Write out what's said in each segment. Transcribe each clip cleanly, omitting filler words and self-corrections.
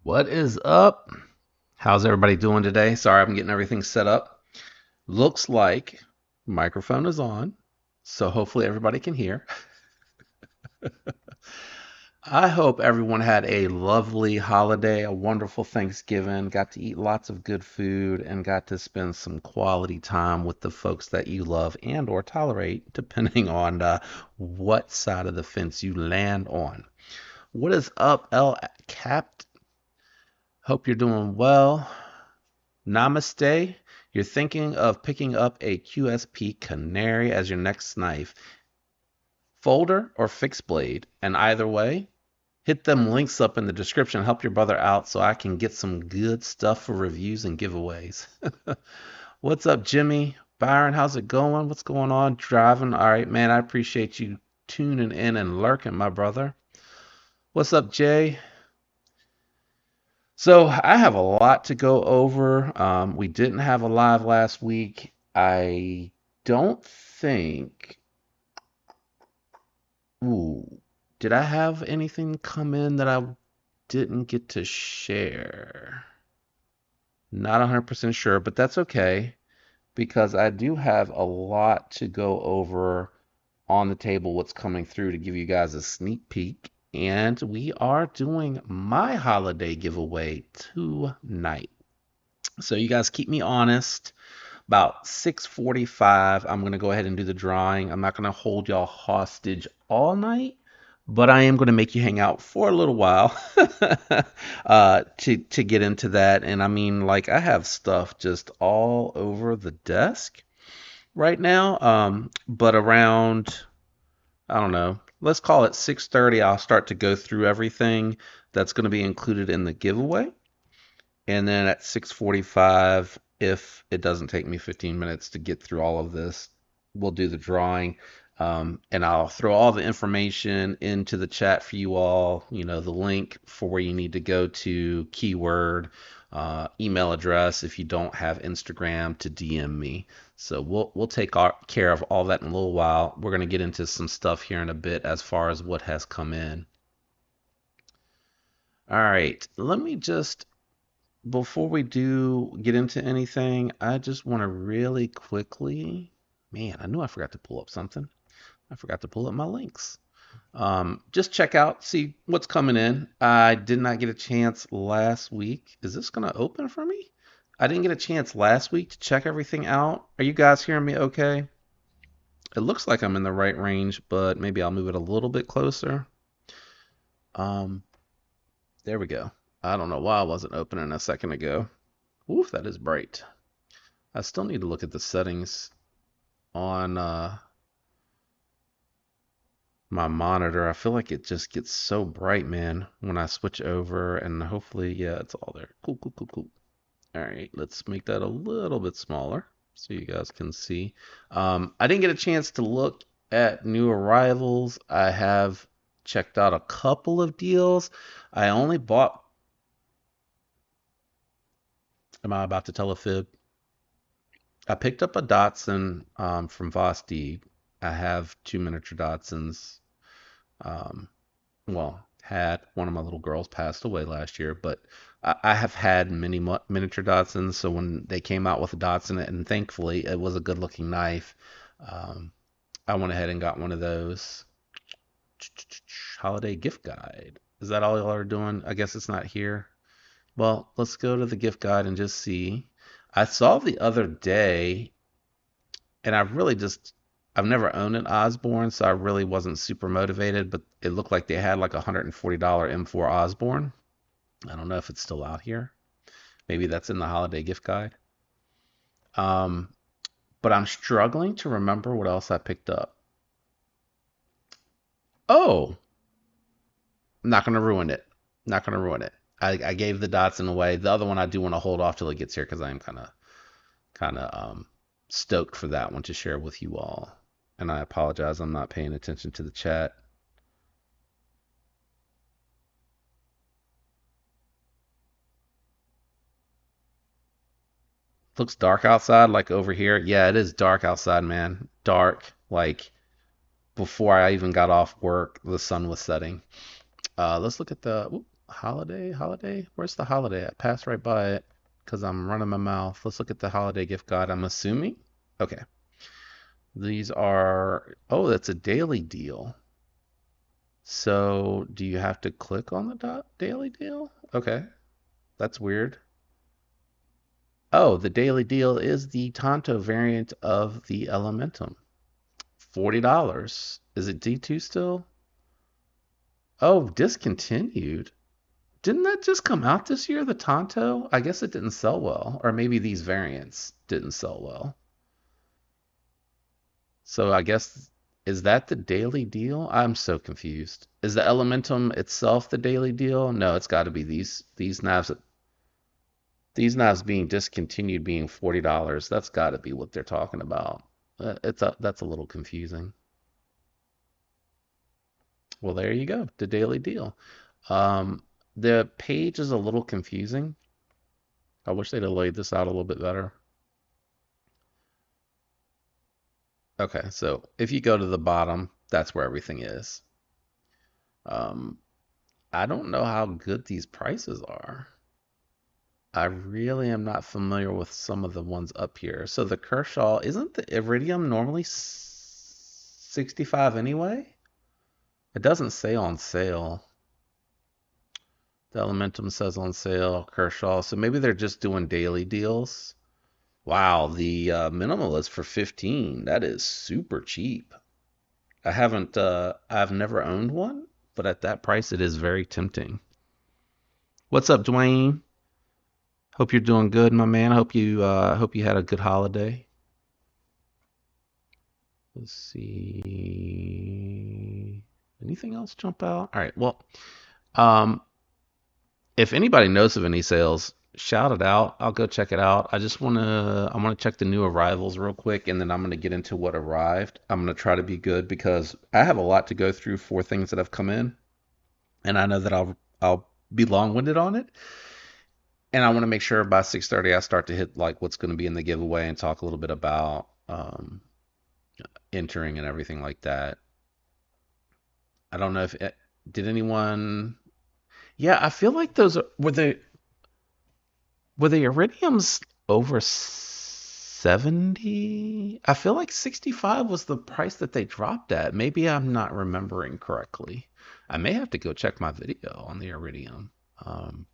What is up? How's everybody doing today? Sorry, I'm getting everything set up. Looks like microphone is on, so hopefully everybody can hear. I hope everyone had a lovely holiday, a wonderful Thanksgiving, got to eat lots of good food, and got to spend some quality time with the folks that you love and or tolerate, depending on what side of the fence you land on. What is up, L Capt? Hope you're doing well. Namaste. You're thinking of picking up a QSP Canary as your next knife, folder or fixed blade, and either way, hit them links up in the description. Help your brother out so I can get some good stuff for reviews and giveaways. What's up, Jimmy? Byron, how's it going? What's going on? Driving? All right, man, I appreciate you tuning in and lurking, my brother. What's up, Jay? So I have a lot to go over. We didn't have a live last week. I don't think. Ooh, did I have anything come in that I didn't get to share? Not 100% sure, but that's okay because I do have a lot to go over on the table, what's coming through to give you guys a sneak peek. And we are doing my holiday giveaway tonight. So you guys keep me honest. About 6:45, I'm going to go ahead and do the drawing. I'm not going to hold y'all hostage all night, but I am going to make you hang out for a little while to get into that. And I mean, like, I have stuff just all over the desk right now. But around, I don't know, let's call it 6:30, I'll start to go through everything that's going to be included in the giveaway. And then at 6:45, if it doesn't take me 15 minutes to get through all of this, we'll do the drawing. And I'll throw all the information into the chat for you all, you know, the link for where you need to go to, keyword, email address if you don't have Instagram to DM me. So we'll take care of all that in a little while. We're gonna get into some stuff here in a bit as far as what has come in. All right, let me just before we do get into anything, I just want to really quickly, man, I knew I forgot to pull up something. I forgot to pull up my links. Just check out, see what's coming in. I did not get a chance last week. Is this going to open for me? I didn't get a chance last week to check everything out. Are you guys hearing me okay? It looks like I'm in the right range, but maybe I'll move it a little bit closer. Um, there we go. I don't know why I wasn't opening a second ago. Oof, that is bright. I still need to look at the settings on my monitor. I feel like it just gets so bright, man, when I switch over, and hopefully, yeah, it's all there. Cool, cool, cool, cool. All right, let's make that a little bit smaller so you guys can see. I didn't get a chance to look at new arrivals. I have checked out a couple of deals. I only bought. Am I about to tell a fib? I picked up a Datsun from Vosti. I have two miniature Datsuns. Um, well, had one of my little girls passed away last year, but I have had many miniature Datsuns. So when they came out with a Datsun, and thankfully it was a good looking knife, um, I went ahead and got one of those. Holiday gift guide. Is that all y'all are doing? I guess it's not here. Well, let's go to the gift guide and just see. I saw the other day, and I've never owned an Osborne, so I really wasn't super motivated, but it looked like they had like a $140 M4 Osborne. I don't know if it's still out here. Maybe that's in the holiday gift guide. Um, but I'm struggling to remember what else I picked up. Oh, I'm not gonna ruin it. Not gonna ruin it. I gave the Datsun away. The other one I do want to hold off till it gets here because I am kind of stoked for that one to share with you all. And I apologize, I'm not paying attention to the chat. Looks dark outside, like over here. Yeah, it is dark outside, man. Dark, like before I even got off work, the sun was setting. Let's look at the holiday. Holiday. Where's the holiday? I passed right by it because I'm running my mouth. Let's look at the holiday gift guide. I'm assuming. Okay. These are. Oh, that's a daily deal. So, do you have to click on the daily deal? Okay, that's weird. Oh, the daily deal is the Tonto variant of the Elementum. $40. Is it D2 still? Oh, discontinued. Didn't that just come out this year, the Tonto? I guess it didn't sell well, or maybe these variants didn't sell well. So I guess is that the daily deal? I'm so confused. Is the Elementum itself the daily deal? No, it's got to be these knives being discontinued being $40. That's got to be what they're talking about. That's a little confusing. Well, there you go, the daily deal. The page is a little confusing. I wish they'd have laid this out a little bit better. Okay, so if you go to the bottom, that's where everything is. Um, I don't know how good these prices are. I really am not familiar with some of the ones up here. So the Kershaw, isn't the Iridium normally 65 anyway? It doesn't say on sale. The Elementum says on sale, Kershaw. So maybe they're just doing daily deals. Wow, the minimal is for 15. That is super cheap. I've never owned one, but at that price, it is very tempting. What's up, Dwayne? Hope you're doing good, my man. Hope you had a good holiday. Let's see. Anything else jump out? All right. Well, um, if anybody knows of any sales, shout it out. I'll go check it out. I wanna check the new arrivals real quick, and then I'm gonna get into what arrived. I'm gonna try to be good because I have a lot to go through for things that have come in, and I know that I'll be long-winded on it. And I want to make sure by 6:30 I start to hit like what's going to be in the giveaway and talk a little bit about entering and everything like that. I don't know if it, did anyone. Yeah, I feel like those were the iridiums over 70? I feel like 65 was the price that they dropped at. Maybe I'm not remembering correctly. I may have to go check my video on the iridium. Um,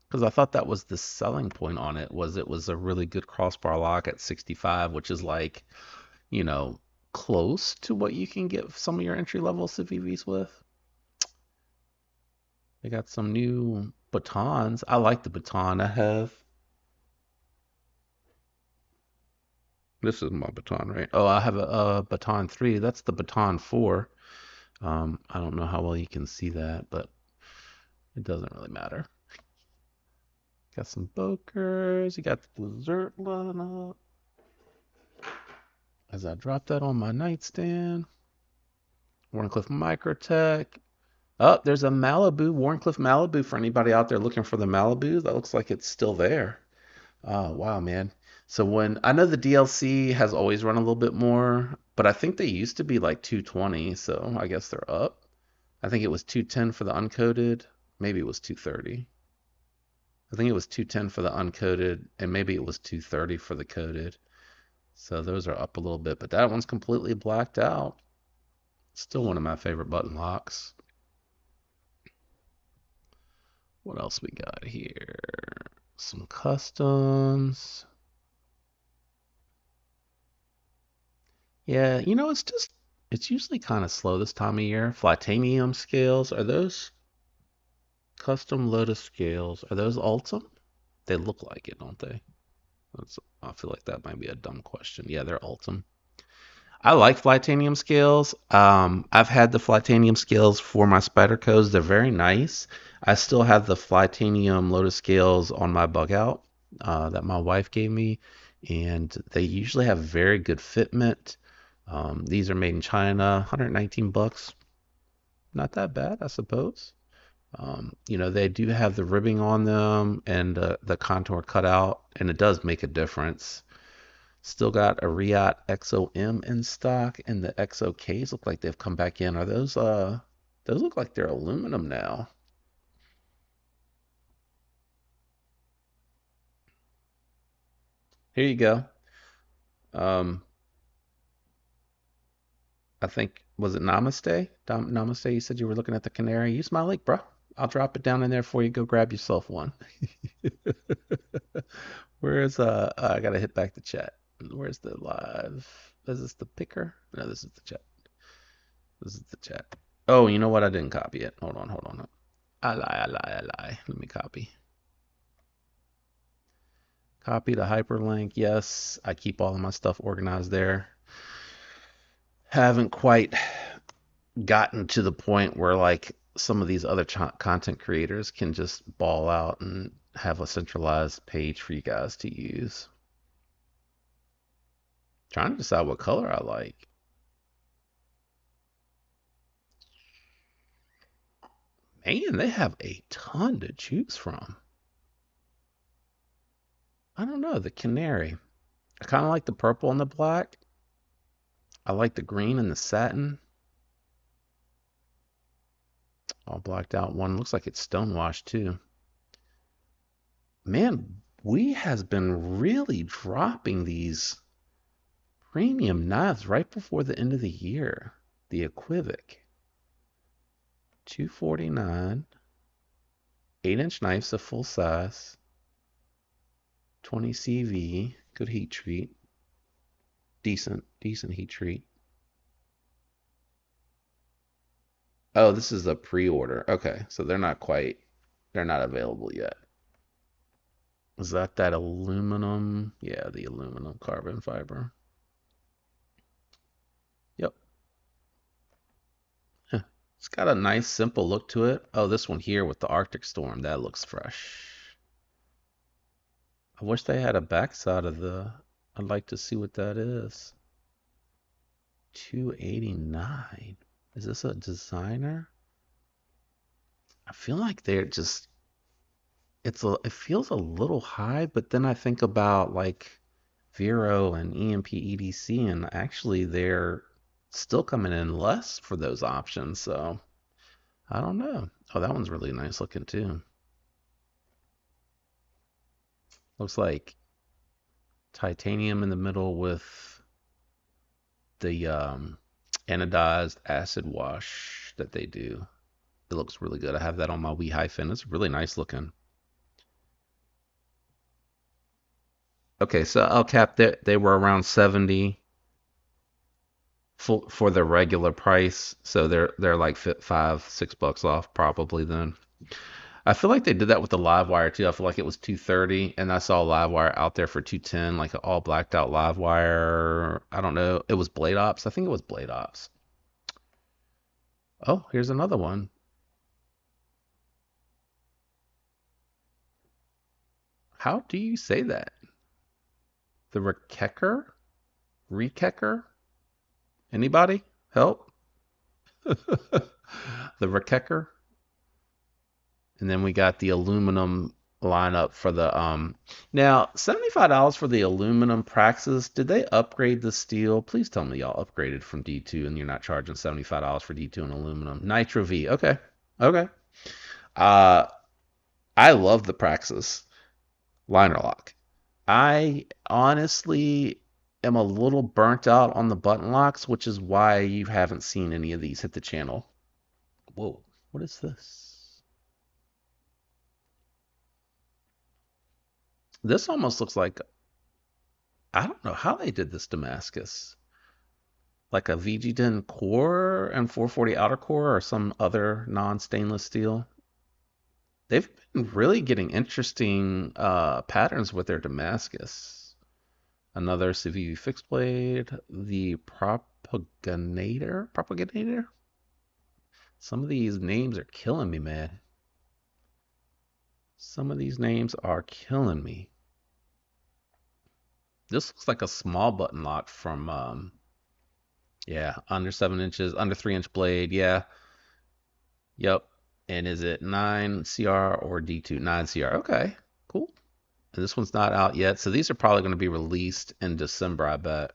because I thought that was the selling point on it was it was a really good crossbar lock at 65, which is like, you know, close to what you can get some of your entry level CVVs with. They got some new batons. I like the baton I have. This is my baton, right? Oh, I have a baton 3. That's the baton 4. I don't know how well you can see that, but it doesn't really matter. Got some Bokers. You got the Blizzard lineup. As I drop that on my nightstand, Warncliffe Microtech. Oh, there's a Malibu, Warncliffe Malibu for anybody out there looking for the Malibu. That looks like it's still there. Oh, wow, man. So when I know the DLC has always run a little bit more, but I think they used to be like 220, so I guess they're up. I think it was 210 for the uncoded. Maybe it was 230. I think it was 210 for the uncoded, and maybe it was 230 for the coded. So those are up a little bit, but that one's completely blacked out. Still one of my favorite button locks. What else we got here? Some customs. Yeah, it's usually kind of slow this time of year. Flatanium scales, are those custom Lotus scales? Are those Ultim? They look like it, don't they? I feel like that might be a dumb question. Yeah, they're Ultim. I like Flytanium scales. I've had the Flytanium scales for my spider codes. They're very nice. I still have the Flytanium Lotus scales on my bug out that my wife gave me, and they usually have very good fitment. These are made in China, 119 bucks. Not that bad, I suppose. They do have the ribbing on them and the contour cut out, and it does make a difference. Still got a Riot XOM in stock, and the XOKs look like they've come back in. Are those look like they're aluminum now. Here you go. Um, I think was it Namaste? Namaste, you said you were looking at the canary. Use my link, bro. I'll drop it down in there for you. Go grab yourself one. Where's I gotta hit back the chat. Where's the live? Is this the picker? No, this is the chat. This is the chat. Oh, you know what? I didn't copy it. Hold on, hold on. I lie, I lie, I lie. Let me copy. Copy the hyperlink. Yes, I keep all of my stuff organized there. Haven't quite gotten to the point where like some of these other content creators can just ball out and have a centralized page for you guys to use. Trying to decide what color I like. Man, they have a ton to choose from. I don't know, the canary. I kind of like the purple and the black. I like the green and the satin. All blacked out one. Looks like it's stonewashed too. Man, we has been really dropping these premium knives right before the end of the year. The Equivoc. 249. 8-inch knives, a full size. 20 CV. Good heat treat. Decent heat treat. Oh, this is a pre-order. Okay, so they're not available yet. Is that aluminum? Yeah, the aluminum carbon fiber. Yep. Huh. It's got a nice, simple look to it. Oh, this one here with the Arctic Storm, that looks fresh. I wish they had a backside of the. I'd like to see what that is. 289. Is this a designer? I feel like they're just it feels a little high, but then I think about like Vero and EMP EDC, and actually they're still coming in less for those options. So I don't know. Oh, that one's really nice looking too. Looks like titanium in the middle with the anodized acid wash that they do. It looks really good. I have that on my Wii Hyphen. It's really nice looking. Okay, so I'll cap that they were around 70 for the regular price. So they're like five, $6 off probably then. I feel like they did that with the live wire too. I feel like it was 230 and I saw a live wire out there for 210, like an all blacked out live wire. I don't know. It was Blade Ops. I think it was Blade Ops. Oh, here's another one. How do you say that? The Rekecker? Rekecker? Anybody? Help? The Rekecker? And then we got the aluminum lineup for the now $75 for the aluminum Praxis. Did they upgrade the steel? Please tell me y'all upgraded from D2 and you're not charging $75 for D2 and aluminum. Nitro V. Okay. Okay. Uh I love the Praxis liner lock. I honestly am a little burnt out on the button locks, which is why you haven't seen any of these hit the channel. Whoa, what is this? This almost looks like I don't know how they did this Damascus. Like a VG10 core and 440 outer core or some other non-stainless steel. They've been really getting interesting patterns with their Damascus. Another CV fixed blade, the propagator. Some of these names are killing me, man. Some of these names are killing me. This looks like a small button lock from yeah, under 7 inches, under 3 inch blade. Yeah, yep. And is it 9 CR or D2? 9 CR. Okay, cool. And this one's not out yet, so these are probably going to be released in December, I bet,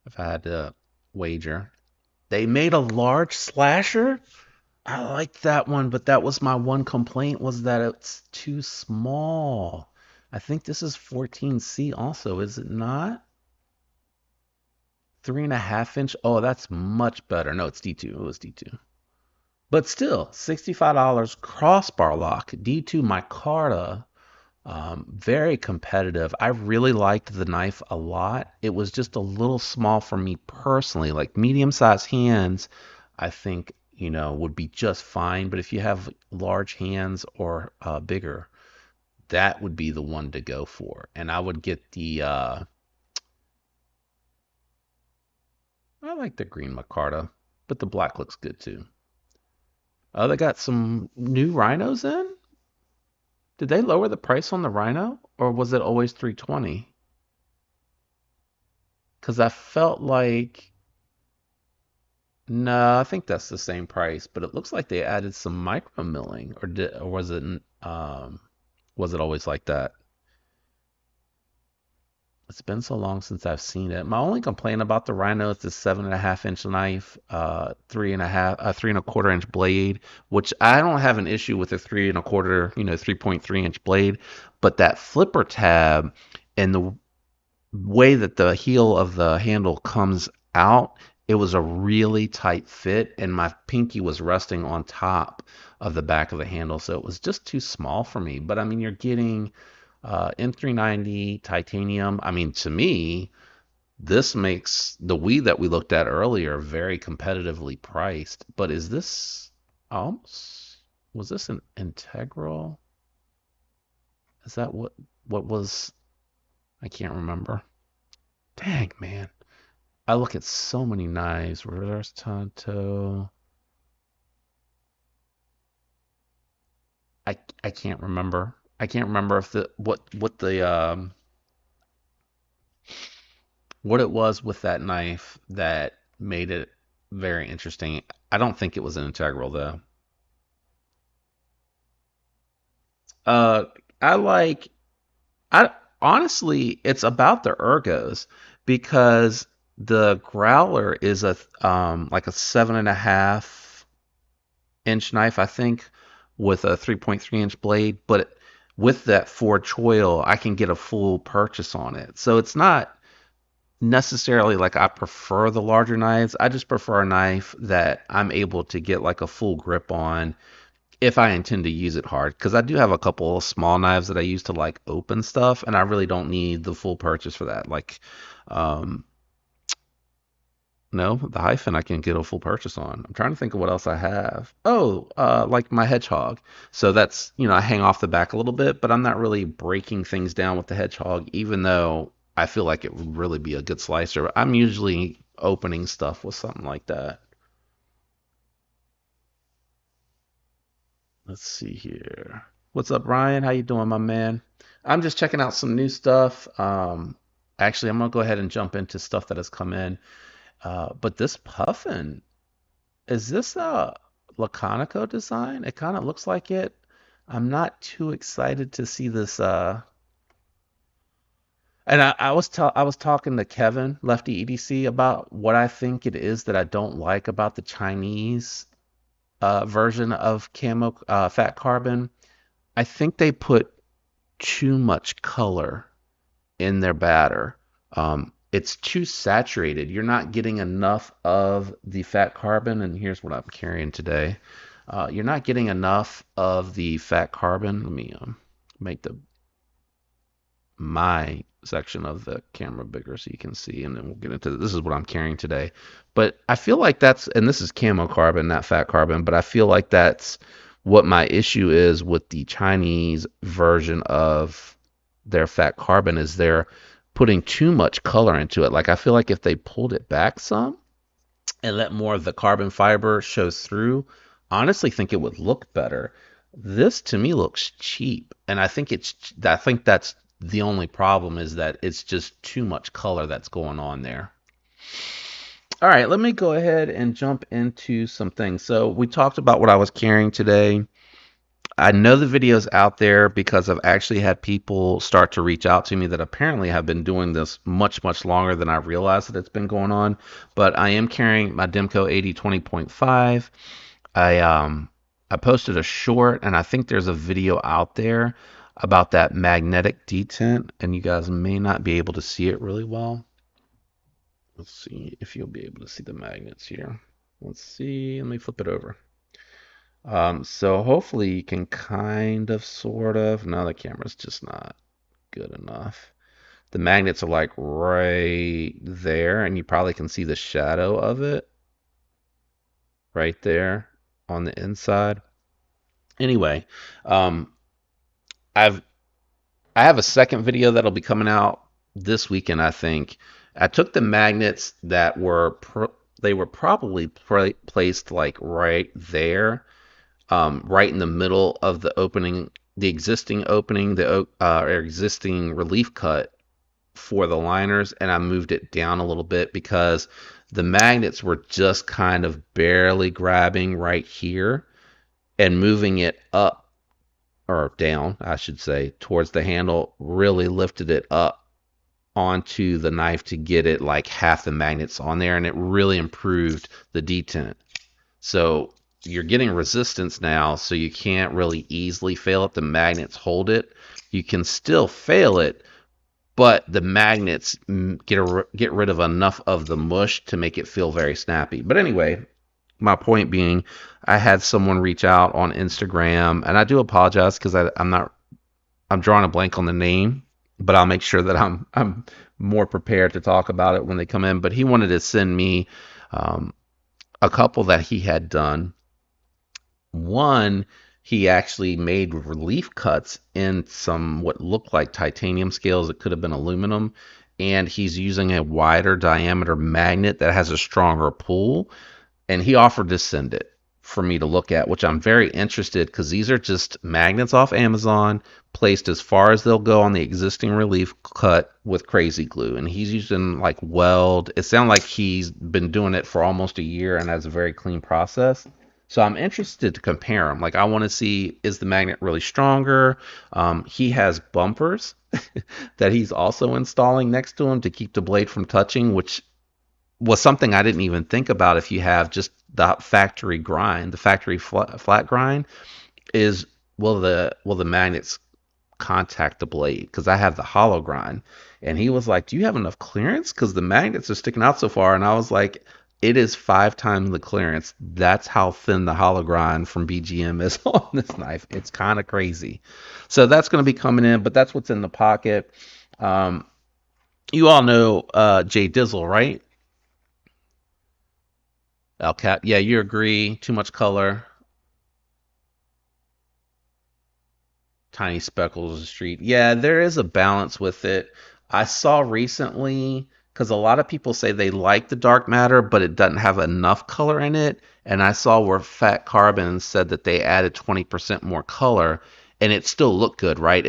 if I had to wager. They made a large slasher. I like that one, but that was my one complaint was that it's too small. I think this is 14C also, is it not? 3.5 inch. Oh, that's much better. No, it's D2. It was D2. But still, $65 crossbar lock. D2 micarta. Very competitive. I really liked the knife a lot. It was just a little small for me personally. Like medium-sized hands, I think, would be just fine. But if you have large hands or bigger, that would be the one to go for. And I would get I like the green micarta, but the black looks good too. Oh, they got some new rhinos in? Did they lower the price on the rhino, or was it always 320? Because I felt like no, I think that's the same price, but it looks like they added some micro milling, or was it always like that? It's been so long since I've seen it. My only complaint about the Rhino is the 7.5 inch knife, 3.25 inch blade, which I don't have an issue with a 3.25, 3.3 inch blade, but that flipper tab and the way that the heel of the handle comes out, it was a really tight fit, and my pinky was resting on top of the back of the handle, so it was just too small for me. But I mean, you're getting M390 titanium. I mean, to me, this makes the Wii that we looked at earlier very competitively priced. But is this almost was this an integral? Is that what was? I can't remember. Dang, man. I look at so many knives. Reverse Tonto. I can't remember. I can't remember if the what it was with that knife that made it very interesting. I don't think it was an integral though. Uh, I like I honestly, it's about the ergos because the growler is a like a 7.5 inch knife, I think, with a 3.3 inch blade. But with that Ford choil, I can get a full purchase on it. So it's not necessarily like I prefer the larger knives. I just prefer a knife that I'm able to get like a full grip on if I intend to use it hard, because I do have a couple of small knives that I use to like open stuff, and I really don't need the full purchase for that. Like, um, no, the hyphen I can get a full purchase on. I'm trying to think of what else I have. Oh, like my hedgehog. So that's, I hang off the back a little bit, but I'm not really breaking things down with the hedgehog, even though I feel like it would really be a good slicer. I'm usually opening stuff with something like that. Let's see here. What's up, Ryan? How you doing, my man? I'm just checking out some new stuff. Actually, I'm gonna go ahead and jump into stuff that has come in. But this puffin, is this a Laconico design? It kind of looks like it. I'm not too excited to see this. And I was talking to Kevin, Lefty EDC, about what I think it is that I don't like about the Chinese version of camo fat carbon. I think they put too much color in their batter. It's too saturated. You're not getting enough of the fat carbon, and here's what I'm carrying today. You're not getting enough of the fat carbon. Let me make the my section of the camera bigger so you can see, and then we'll get into this is what I'm carrying today. But I feel like that's, and this is camo carbon, not fat carbon, but I feel like that's what my issue is with the Chinese version of their fat carbon is they're putting too much color into it. Like I feel like if they pulled it back some and let more of the carbon fiber shows through, I honestly think it would look better. This to me looks cheap, and I think that's the only problem is that it's just too much color that's going on there. All right, let me go ahead and jump into some things. So we talked about what I was carrying today. I know the video's out there because I've actually had people start to reach out to me that apparently have been doing this much, much longer than I realized that it's been going on. But I am carrying my Demco 8020.5. I posted a short, and I think there's a video out there about that magnetic detent, and you guys may not be able to see it really well. Let's see if you'll be able to see the magnets here. Let's see. Let me flip it over. So hopefully you can kind of, sort of. No, the camera's just not good enough. The magnets are like right there, and you probably can see the shadow of it right there on the inside. Anyway, um, I've I have a second video that'll be coming out this weekend, I think. I took the magnets that they were probably placed like right there, right in the middle of the opening, the existing opening, the existing relief cut for the liners, and I moved it down a little bit because the magnets were just kind of barely grabbing right here, and moving it up or down, I should say, towards the handle really lifted it up onto the knife to get it like half the magnets on there, and it really improved the detent. So you're getting resistance now, so you can't really easily fail it. The magnets hold it. You can still fail it, but the magnets get rid of enough of the mush to make it feel very snappy. But anyway, my point being, I had someone reach out on Instagram, and I do apologize because I'm drawing a blank on the name, but I'll make sure that I'm more prepared to talk about it when they come in. But he wanted to send me um, a couple that he had done. One, he actually made relief cuts in some what looked like titanium scales. It could have been aluminum, and he's using a wider diameter magnet that has a stronger pull, and he offered to send it for me to look at, which I'm very interested because these are just magnets off Amazon placed as far as they'll go on the existing relief cut with crazy glue, and he's using like weld. It sounds like he's been doing it for almost a year and has a very clean process. So I'm interested to compare them. Like I want to see, is the magnet really stronger? He has bumpers that he's also installing next to him to keep the blade from touching, which was something I didn't even think about. If you have just the factory grind, the factory flat grind, is will the magnets contact the blade? Because I have the hollow grind, and he was like, "Do you have enough clearance? Because the magnets are sticking out so far." And I was like, "It is 5 times the clearance. That's how thin the hollow grind from BGM is on this knife. It's kind of crazy." So that's going to be coming in, but that's what's in the pocket. Um, you all know Jay Dizzle, right? LCAP. Yeah, you agree. Too much color. Tiny speckles of the street. Yeah, there is a balance with it. I saw recently, because a lot of people say they like the dark matter, but it doesn't have enough color in it. And I saw where Fat Carbon said that they added 20% more color, and it still looked good, right?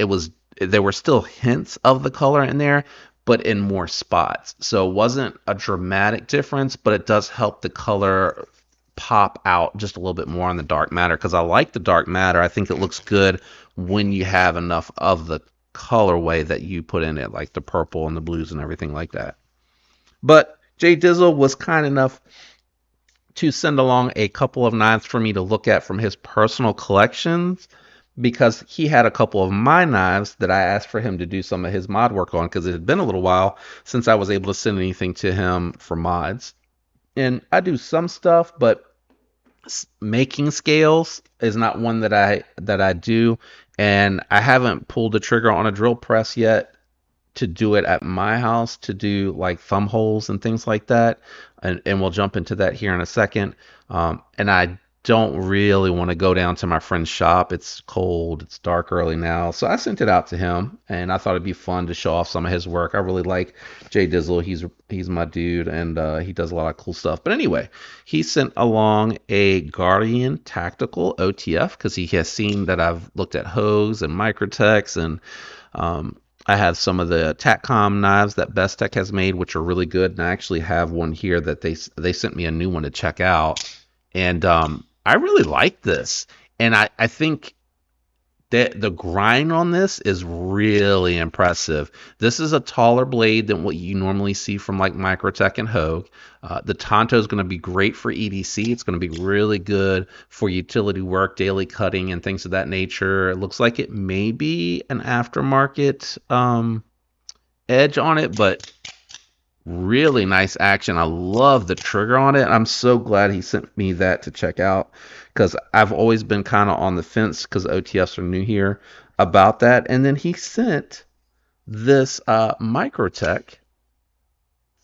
There were still hints of the color in there, but in more spots. So it wasn't a dramatic difference, but it does help the color pop out just a little bit more on the dark matter, because I like the dark matter. I think it looks good when you have enough of the colorway that you put in it, like the purple and the blues and everything like that. But Jay Dizzle was kind enough to send along a couple of knives for me to look at from his personal collections, because he had a couple of my knives that I asked for him to do some of his mod work on, because it had been a little while since I was able to send anything to him for mods. And I do some stuff, but making scales is not one that I do, and I haven't pulled the trigger on a drill press yet to do it at my house, to do like thumb holes and things like that. And we'll jump into that here in a second. And I don't really want to go down to my friend's shop. It's cold, it's dark early now. So I sent it out to him, and I thought it'd be fun to show off some of his work. I really like Jay Dizzle. He's my dude, and he does a lot of cool stuff. But anyway, he sent along a Guardian Tactical OTF, because he has seen that I've looked at Hogues and Microtechs, and I have some of the Tatcom knives that Best Tech has made, which are really good. And I actually have one here that they sent me a new one to check out. And I really like this. And I think that the grind on this is really impressive. This is a taller blade than what you normally see from like Microtech and Hogue. The Tonto is going to be great for EDC. It's going to be really good for utility work, daily cutting, and things of that nature. It looks like it may be an aftermarket edge on it, but really nice action. I love the trigger on it. I'm so glad he sent me that to check out, because I've always been kind of on the fence, because OTFs are new here, about that. And then he sent this Microtech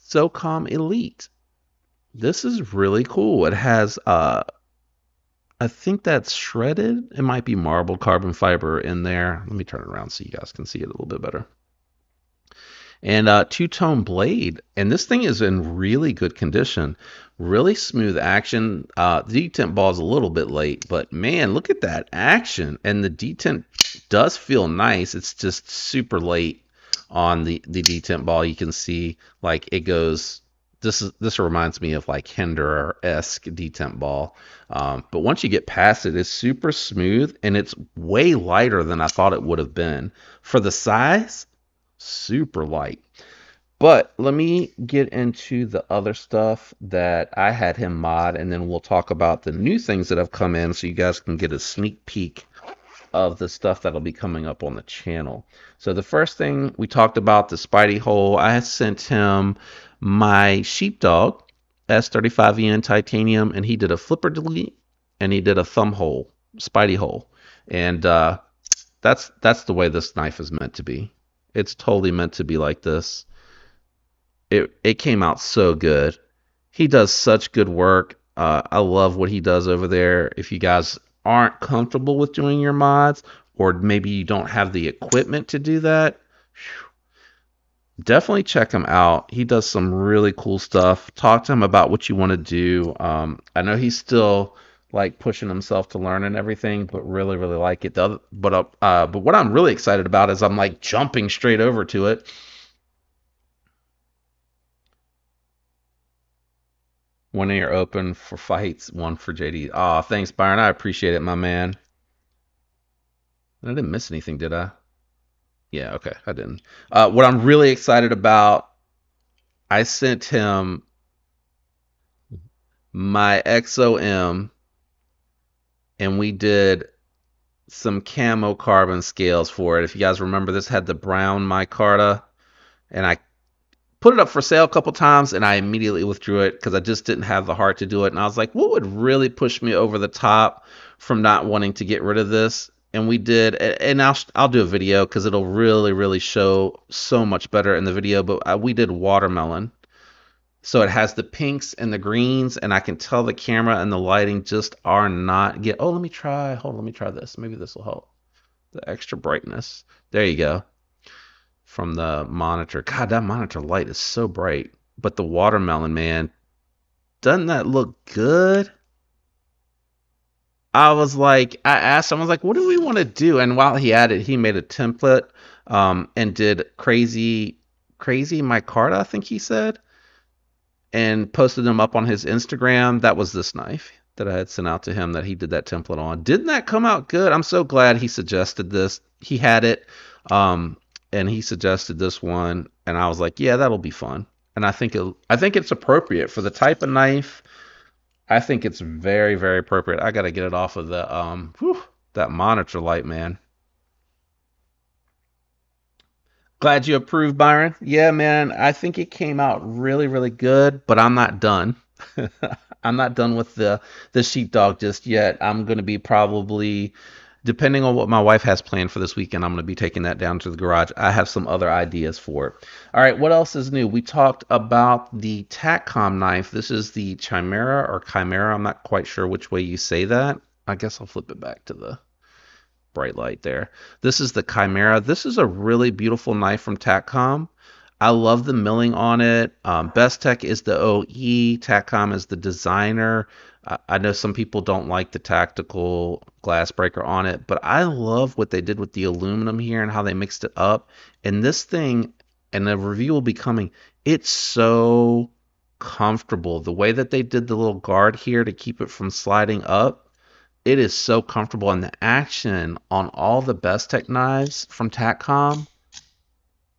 SOCOM Elite. This is really cool. It has I think that's shredded. It might be marble carbon fiber in there. Let me turn it around so you guys can see it a little bit better. And two-tone blade, and this thing is in really good condition. Really smooth action. The detent ball is a little bit late, but man, look at that action. And the detent does feel nice. It's just super late on the detent ball. You can see like it goes. This reminds me of like Hinder-esque detent ball. But once you get past it, it's super smooth, and it's way lighter than I thought it would have been for the size. Super light. But let me get into the other stuff that I had him mod, and then we'll talk about the new things that have come in, so you guys can get a sneak peek of the stuff that'll be coming up on the channel. So the first thing we talked about, the Spidey hole. I sent him my Sheepdog S35EN titanium, and he did a flipper delete, and he did a thumb hole, Spidey hole. And that's the way this knife is meant to be. It's totally meant to be like this. It came out so good. He does such good work. I love what he does over there. If you guys aren't comfortable with doing your mods, or maybe you don't have the equipment to do that, definitely check him out. He does some really cool stuff. Talk to him about what you want to do. I know he's still like pushing himself to learn and everything, but really, really like it. But what I'm really excited about is I'm like jumping straight over to it. One ear open for fights, one for JD. Oh, thanks, Byron. I appreciate it, my man. I didn't miss anything, did I? Yeah, okay, I didn't. What I'm really excited about, I sent him my XOM and we did some camo carbon scales for it. If you guys remember, this had the brown micarta, and I put it up for sale a couple times and I immediately withdrew it because I just didn't have the heart to do it. And I was like, what would really push me over the top from not wanting to get rid of this? And we did, and I'll do a video because it'll really show so much better in the video. But we did watermelon, so it has the pinks and the greens, and I can tell the camera and the lighting just are not get. Oh, let me try. Hold on, let me try this. Maybe this will help. The extra brightness. There you go. From the monitor. God, that monitor light is so bright. But the watermelon, man, doesn't that look good? I asked him, I was like, what do we want to do? And while he had it, he made a template and did crazy micarta, I think he said, and posted them up on his Instagram. That was this knife that I had sent out to him that he did that template on. Didn't that come out good? I'm so glad he suggested this. He had it, and he suggested this one, and I was like, yeah, that'll be fun. And I think it's appropriate for the type of knife. I think it's very appropriate. I got to get it off of the that monitor light, man. Glad you approved, Byron. Yeah, man, I think it came out really good, but I'm not done. I'm not done with the sheepdog just yet. I'm going to be probably, depending on what my wife has planned for this weekend, I'm going to be taking that down to the garage. I have some other ideas for it. All right, what else is new? We talked about the TACCOM knife. This is the Chimera or Chimera. I'm not quite sure which way you say that. I guess I'll flip it back to the bright light there. This is the Chimera. This is a really beautiful knife from TACCOM. I love the milling on it. Best Tech is the OE. TACCOM is the designer. I know some people don't like the tactical glass breaker on it, but I love what they did with the aluminum here and how they mixed it up. And this thing, and the review will be coming, it's so comfortable. The way that they did the little guard here to keep it from sliding up, it is so comfortable. And the action on all the Best Tech knives from TACCOM,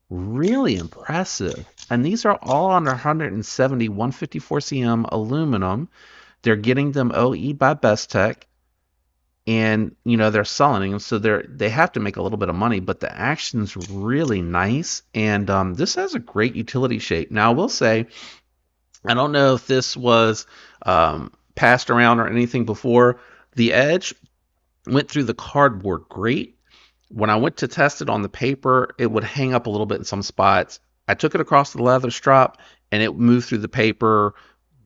really impressive. And these are all under 170 154 cm aluminum. They're getting them OE by Best Tech, and they're selling them, so they have to make a little bit of money. But the action's really nice, and this has a great utility shape. Now I will say, I don't know if this was passed around or anything before. The edge went through the cardboard great. When I went to test it on the paper, it would hang up a little bit in some spots. I took it across the leather strap, and it moved through the paper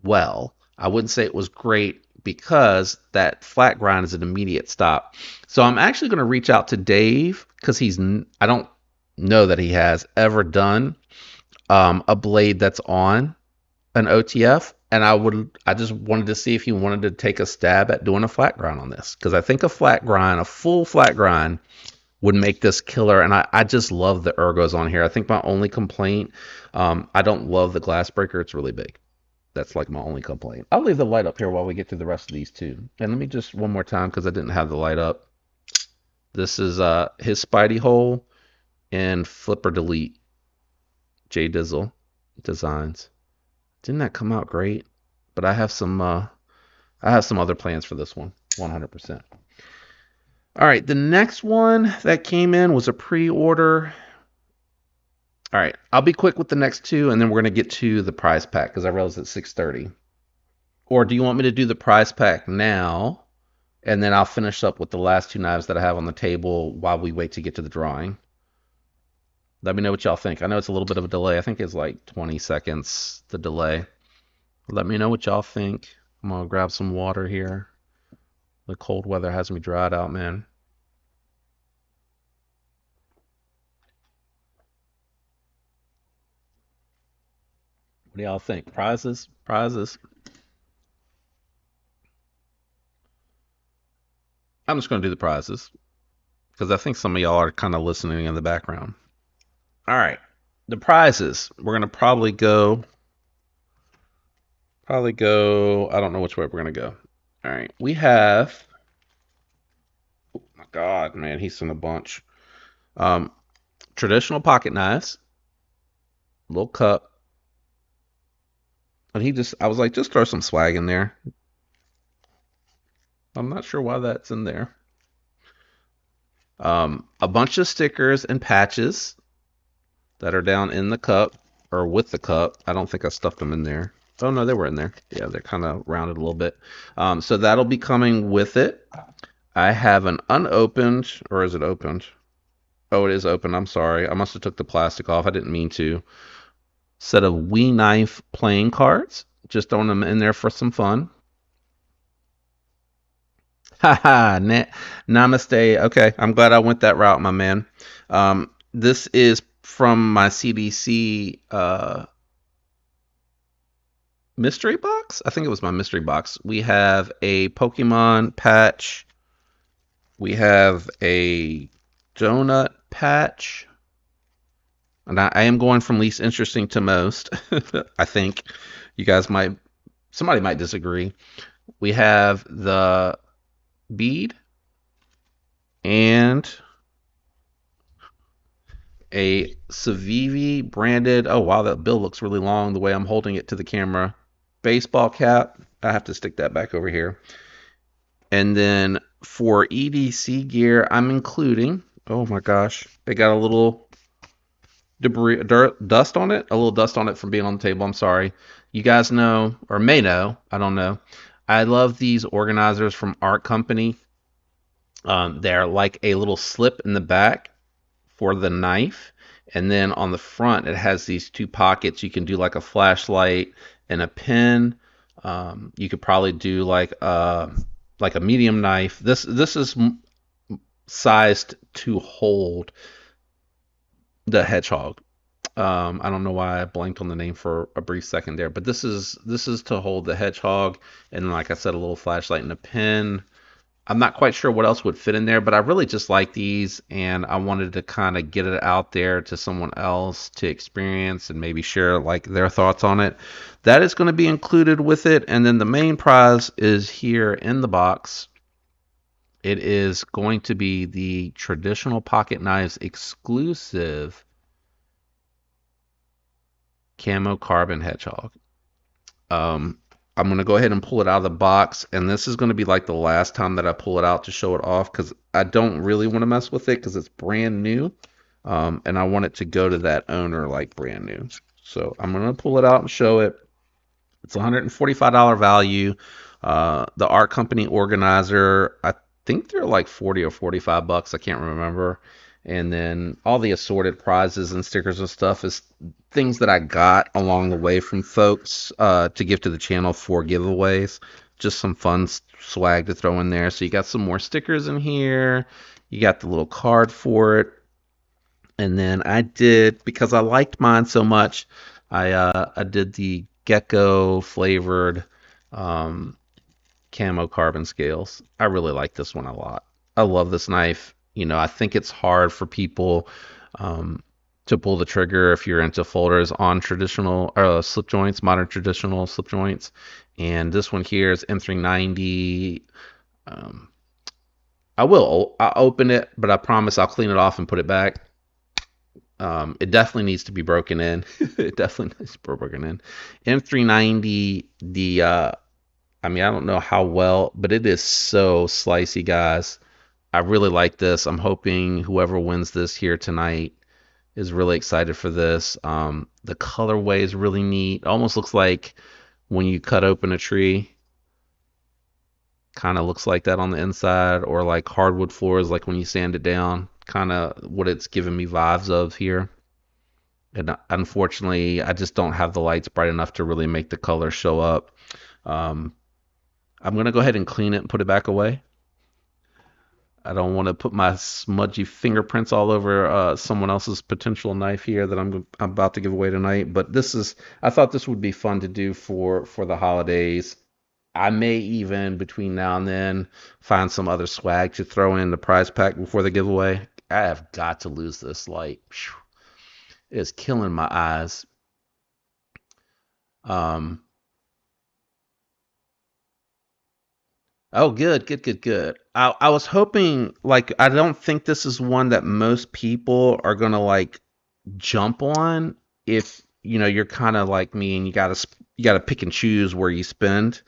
well. I wouldn't say it was great because that flat grind is an immediate stop. So I'm actually going to reach out to Dave because I don't know that he has ever done a blade that's on an OTF, and I just wanted to see if he wanted to take a stab at doing a flat grind on this, because I think a full flat grind would make this killer. And I just love the ergos on here. I think my only complaint, I don't love the glass breaker. It's really big. That's like my only complaint. I'll leave the light up here while we get through the rest of these two. And let me just one more time, because I didn't have the light up. This is his Spidey hole and flipper delete. J Dizzle Designs. Didn't that come out great? But I have some other plans for this one. 100%. All right, the next one that came in was a pre-order. All right, I'll be quick with the next two, and then we're going to get to the prize pack because I realized it's 6:30. Or do you want me to do the prize pack now, and then I'll finish up with the last two knives that I have on the table while we wait to get to the drawing? Let me know what y'all think. I know it's a little bit of a delay. I think it's like 20 seconds, the delay. Let me know what y'all think. I'm going to grab some water here. The cold weather has me dried out, man. What do y'all think? Prizes? Prizes? I'm just going to do the prizes because I think some of y'all are kind of listening in the background. All right. The prizes. We're going to probably go Probably go. I don't know which way we're gonna go. All right, we have. Oh my God, man, he's in a bunch. Um, Traditional pocket knives, little cup, and he just. I was like, just throw some swag in there. I'm not sure why that's in there. A bunch of stickers and patches that are down in the cup or with the cup. I don't think I stuffed them in there. Oh no, they were in there. Yeah, they're kind of rounded a little bit. So that'll be coming with it. I have an unopened, or is it opened? Oh, it is open. I'm sorry. I must have took the plastic off. I didn't mean to. Set of Wii Knife playing cards. Just throwing them in there for some fun. Haha, namaste. Okay, I'm glad I went that route, my man. This is from my CDC mystery box. I think it was my mystery box. We have a Pokemon patch. We have a donut patch. And I am going from least interesting to most. I think you guys might, somebody might disagree. We have the bead and a Civivi branded. Oh, wow, that bill looks really long the way I'm holding it to the camera. Baseball cap. I have to stick that back over here. And then for EDC gear, I'm including, oh my gosh, it got a little debris, dirt, dust on it, a little dust on it from being on the table. I'm sorry. You guys know, or may know, I don't know. I love these organizers from Art Company. They're like a little slip in the back for the knife. And then on the front, it has these two pockets. You can do like a flashlight and a pen. You could probably do like a medium knife. This is sized to hold the hedgehog. I don't know why I blanked on the name for a brief second there, but this is to hold the hedgehog, and like I said, a little flashlight and a pen. I'm not quite sure what else would fit in there, but I really just like these, and I wanted to kind of get it out there to someone else to experience and maybe share like their thoughts on it. That is going to be included with it, and then the main prize is here in the box. It is going to be the traditional pocket knives exclusive camo carbon hedgehog. Um, I'm gonna go ahead and pull it out of the box, and this is gonna be like the last time that I pull it out to show it off because I don't really want to mess with it because it's brand new, and I want it to go to that owner like brand new. So I'm gonna pull it out and show it. It's $145 value. The art company organizer, I think they're like 40 or 45 bucks. I can't remember. And then all the assorted prizes and stickers and stuff is things that I got along the way from folks to give to the channel for giveaways. Just some fun swag to throw in there. So you got some more stickers in here. You got the little card for it. And then I did, because I liked mine so much, I did the gecko flavored um, camo carbon scales. I really like this one a lot. I love this knife. I think it's hard for people um, to pull the trigger if you're into folders on traditional slip joints, modern traditional slip joints. And this one here is M390. Um, I'll open it, but I promise I'll clean it off and put it back. It definitely needs to be broken in. It definitely needs to be broken in. M390, I mean, I don't know how well, but it is so slicey, guys. I really like this. I'm hoping whoever wins this here tonight is really excited for this. The colorway is really neat. Almost looks like when you cut open a tree, kind of looks like that on the inside, or like hardwood floors, like when you sand it down. Kind of what it's giving me vibes of here. And unfortunately, I just don't have the lights bright enough to really make the color show up. Um, I'm gonna go ahead and clean it and put it back away. I don't want to put my smudgy fingerprints all over someone else's potential knife here that I'm about to give away tonight. But I thought this would be fun to do for the holidays. I may even between now and then find some other swag to throw in the prize pack before the giveaway. I have got to lose this light. It's killing my eyes. Um, Oh, good, good, good, good. I was hoping, like, I don't think this is one that most people are gonna like jump on if you're kind of like me and you gotta pick and choose where you spend.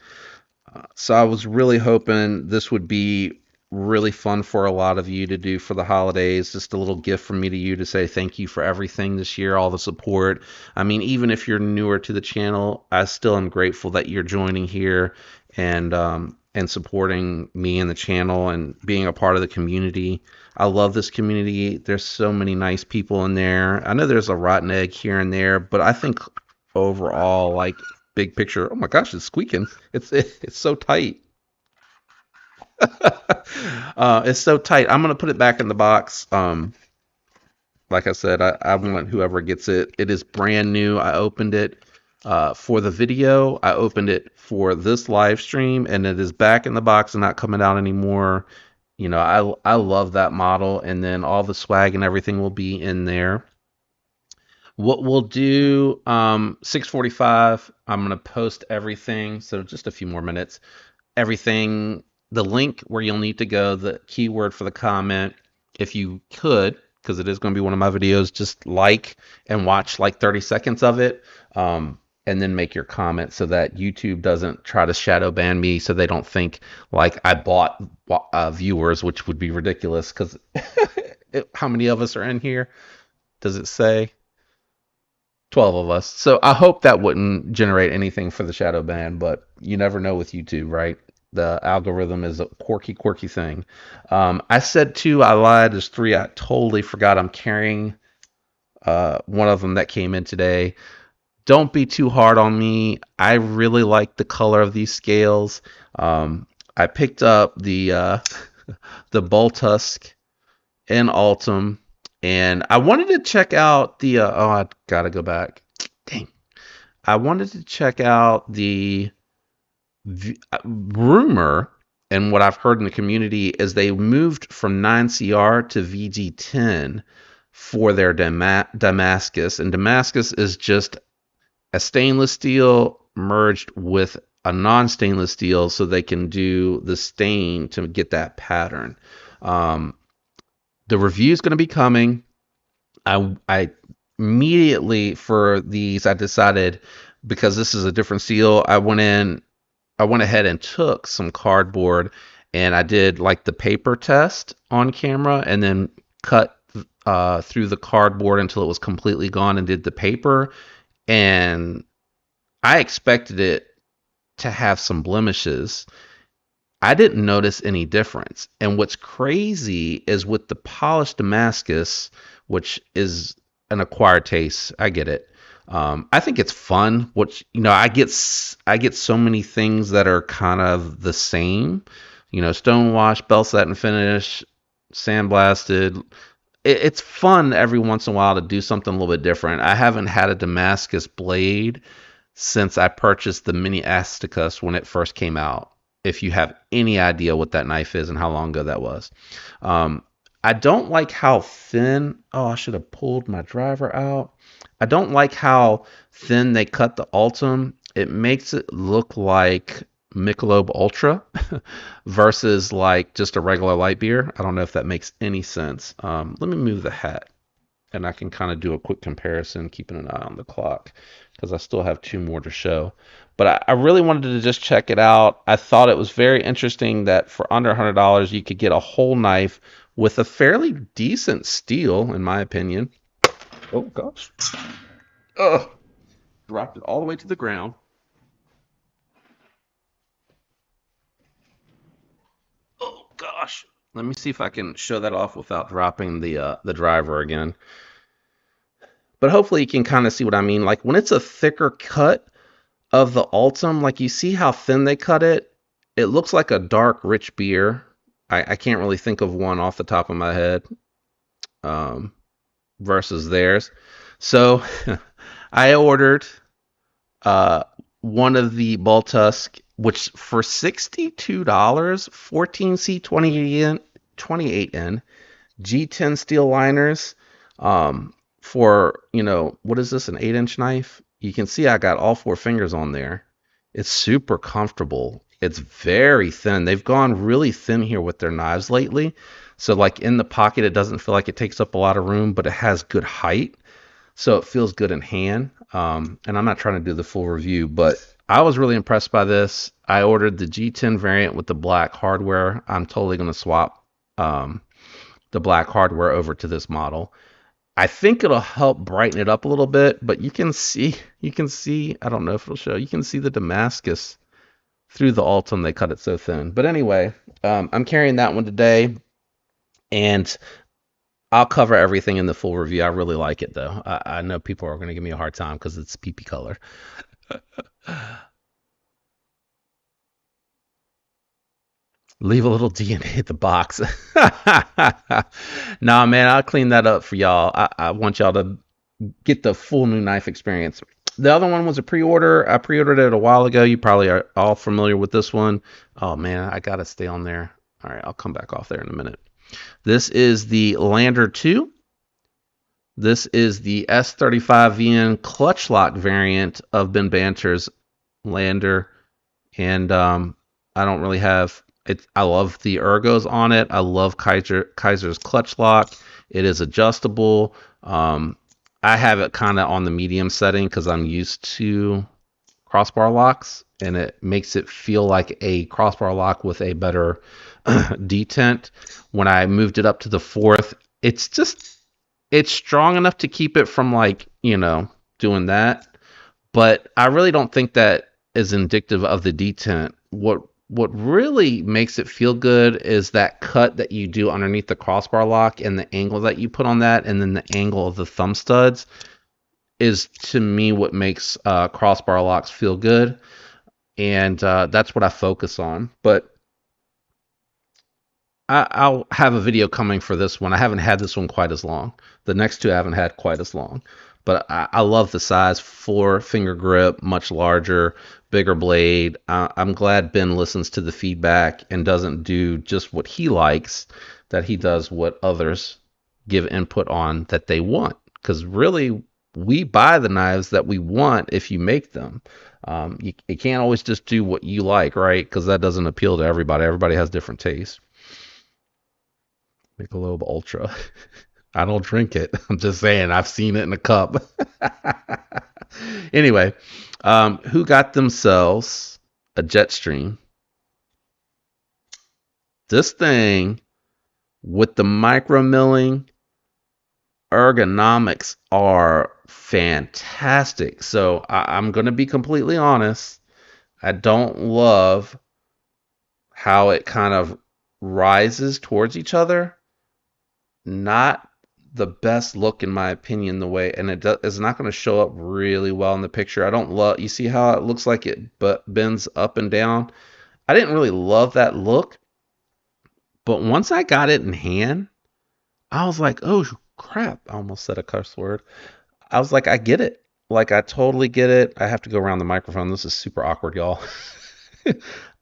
So I was really hoping this would be really fun for a lot of you to do for the holidays. Just a little gift from me to you to say thank you for everything this year, all the support. I mean, even if you're newer to the channel, I still am grateful that you're joining here and supporting me and the channel and being a part of the community. I love this community. There's so many nice people in there. I know there's a rotten egg here and there, but I think overall, like, big picture. Oh my gosh, it's squeaking. It's so tight. It's so tight. I'm gonna put it back in the box. Like I said, I want whoever gets it. It is brand new. I opened it for the video. I opened it for this live stream, and it is back in the box and not coming out anymore. I love that model, and then all the swag and everything will be in there. What we'll do, 6:45. I'm gonna post everything, so just a few more minutes. Everything, the link where you'll need to go, the keyword for the comment, if you could, because it is going to be one of my videos, just like and watch like 30 seconds of it, and then make your comment so that YouTube doesn't try to shadow ban me, so they don't think like I bought viewers, which would be ridiculous. Because how many of us are in here? Does it say? 12 of us. So I hope that wouldn't generate anything for the shadow ban, but you never know with YouTube, right? The algorithm is a quirky, quirky thing. I said two, I lied. There's three. I totally forgot I'm carrying one of them that came in today. Don't be too hard on me. I really like the color of these scales. I picked up the Bull Tusk in Altum, and I wanted to check out the oh, I gotta go back. Dang. I wanted to check out the rumor, and what I've heard in the community is they moved from 9CR to VG10 for their Damascus, and Damascus is just a stainless steel merged with a non-stainless steel so they can do the stain to get that pattern. The review is going to be coming. I immediately for these I decided, because this is a different seal, I went ahead and took some cardboard and I did like the paper test on camera and then cut through the cardboard until it was completely gone and did the paper, and I expected it to have some blemishes. I didn't notice any difference. And what's crazy is with the polished Damascus, which is an acquired taste, I get it. I think it's fun. Which I get so many things that are kind of the same. Stone wash, bell satin finish, sandblasted. It's fun every once in a while to do something a little bit different. I haven't had a Damascus blade since I purchased the Mini Asticus when it first came out. If you have any idea what that knife is and how long ago that was. I don't like how thin. Oh, I should have pulled my driver out. I don't like how thin they cut the Altum. It makes it look like Michelob Ultra versus like just a regular light beer. I don't know if that makes any sense. Let me move the hat and I can kind of do a quick comparison, keeping an eye on the clock because I still have two more to show. But I really wanted to just check it out. I thought it was very interesting that for under $100 you could get a whole knife with a fairly decent steel, in my opinion. Oh gosh. Ugh. Dropped it all the way to the ground. Oh gosh. Let me see if I can show that off without dropping the driver again. But hopefully you can kind of see what I mean. Like when it's a thicker cut of the Altum, like you see how thin they cut it. It looks like a dark, rich beer. I can't really think of one off the top of my head versus theirs. So I ordered one of the Bull Tusk, which for $62, 14C 28N G10 steel liners, for, what is this, an 8-inch knife? You can see I got all four fingers on there. It's super comfortable. It's very thin. They've gone really thin here with their knives lately. So like in the pocket, it doesn't feel like it takes up a lot of room, but it has good height. So it feels good in hand. And I'm not trying to do the full review, but I was really impressed by this. I ordered the G10 variant with the black hardware. I'm totally going to swap um, the black hardware over to this model. I think it'll help brighten it up a little bit, but you can see, I don't know if it'll show, you can see the Damascus through the Altum. They cut it so thin. But anyway, I'm carrying that one today, and I'll cover everything in the full review. I really like it though. I know people are going to give me a hard time because it's PP color. Leave a little DNA at the box. Nah, man, I'll clean that up for y'all. I want y'all to get the full new knife experience. The other one was a pre-order. I pre-ordered it a while ago. You probably are all familiar with this one. Oh man, I gotta stay on there. All right, I'll come back off there in a minute. This is the Lander 2. This is the S35VN clutch lock variant of Ben Banter's Lander, and I don't really have it. I love the ergos on it. I love Kaiser's clutch lock. It is adjustable. I have it kind of on the medium setting because I'm used to crossbar locks, and it makes it feel like a crossbar lock with a better detent. When I moved it up to the fourth, it's strong enough to keep it from like, doing that. But I really don't think that is indicative of the detent. What really makes it feel good is that cut that you do underneath the crossbar lock and the angle that you put on that, and then the angle of the thumb studs is to me what makes crossbar locks feel good, and that's what I focus on. But I'll have a video coming for this one. I haven't had this one quite as long. The next two I haven't had quite as long. But I love the size, 4-finger grip, much larger, bigger blade. I'm glad Ben listens to the feedback and doesn't do just what he likes, that he does what others give input on that they want. Because really, we buy the knives that we want if you make them. You can't always just do what you like, right? Because that doesn't appeal to everybody. Everybody has different tastes. Michelob Ultra. I don't drink it. I'm just saying I've seen it in a cup. Anyway, who got themselves a Jetstream? This thing with the micro milling ergonomics are fantastic. So I'm going to be completely honest. I don't love how it kind of rises towards each other. Not the best look in my opinion, the way, and is not going to show up really well in the picture. I don't love, you see how it looks like it bends up and down. I didn't really love that look, but once I got it in hand, I was like, oh crap, I almost said a curse word. I was like, I get it. Like, I totally get it. I have to go around the microphone. This is super awkward, y'all.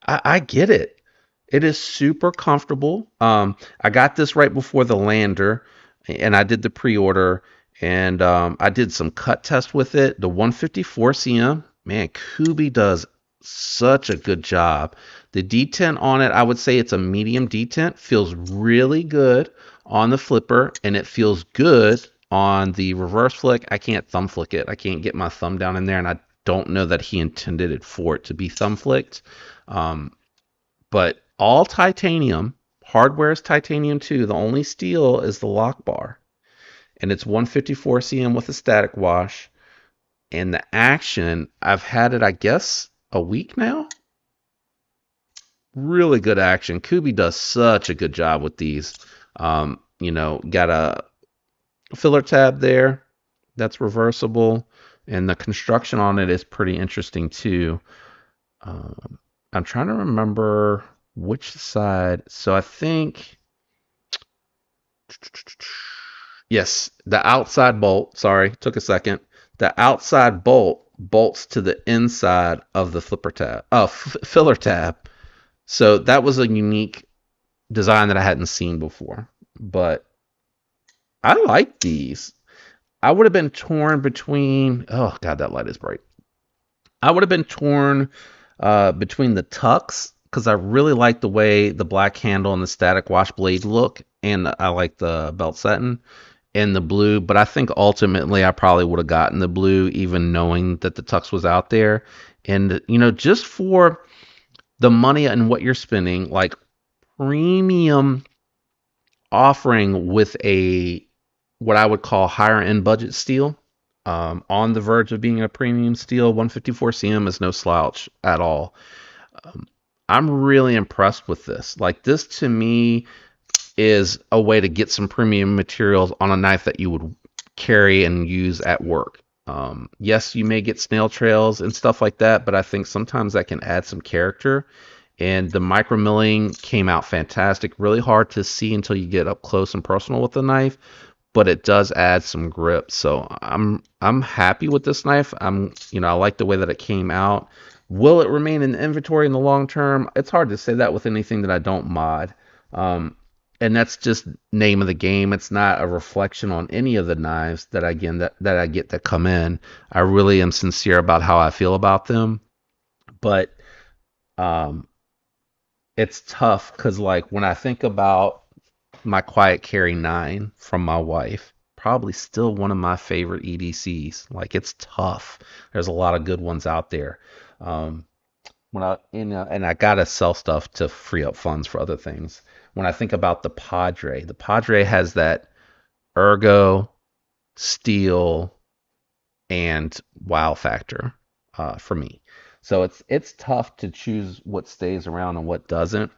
I get it. It is super comfortable. I got this right before the Lander, and I did the pre-order, and I did some cut test with it. The 154 cm, man, Kubi does such a good job. The detent on it, I would say it's a medium detent. Feels really good on the flipper, and it feels good on the reverse flick. I can't thumb flick it. I can't get my thumb down in there, and I don't know that he intended it for it to be thumb flicked. But all titanium, hardware is titanium too. The only steel is the lock bar, and it's 154 cm with a static wash. And the action, I've had it, I guess, a week now. Really good action. Kubi does such a good job with these. Got a filler tab there that's reversible, and the construction on it is pretty interesting too. I'm trying to remember which side. So I think, yes, the outside bolt, sorry, took a second. The outside bolt bolts to the inside of the filler tab. So that was a unique design that I hadn't seen before. But I like these. I would have been torn between, oh God, that light is bright. I would have been torn. between the tucks, because I really like the way the black handle and the static wash blade look, and I like the belt satin and the blue. But I think ultimately I probably would have gotten the blue, even knowing that the tux was out there. And just for the money and what you're spending, like premium offering with a what I would call higher end budget steel. On the verge of being a premium steel, 154 cm is no slouch at all. Um, I'm really impressed with this. Like, this to me is a way to get some premium materials on a knife that you would carry and use at work. Yes, you may get snail trails and stuff like that, but I think sometimes that can add some character. And the micro milling came out fantastic. Really hard to see until you get up close and personal with the knife, but it does add some grip. So I'm happy with this knife. I like the way that it came out. Will it remain in inventory in the long term? It's hard to say that with anything that I don't mod. Um, and that's just name of the game. It's not a reflection on any of the knives that I get that come in. I really am sincere about how I feel about them, but um, it's tough because, like, when I think about my Quiet Carry 9 from my wife, probably still one of my favorite EDCs. Like, it's tough. There's a lot of good ones out there. Um, and I gotta sell stuff to free up funds for other things. When I think about the Padre has that ergo, steel, and wow factor for me. So it's tough to choose what stays around and what doesn't,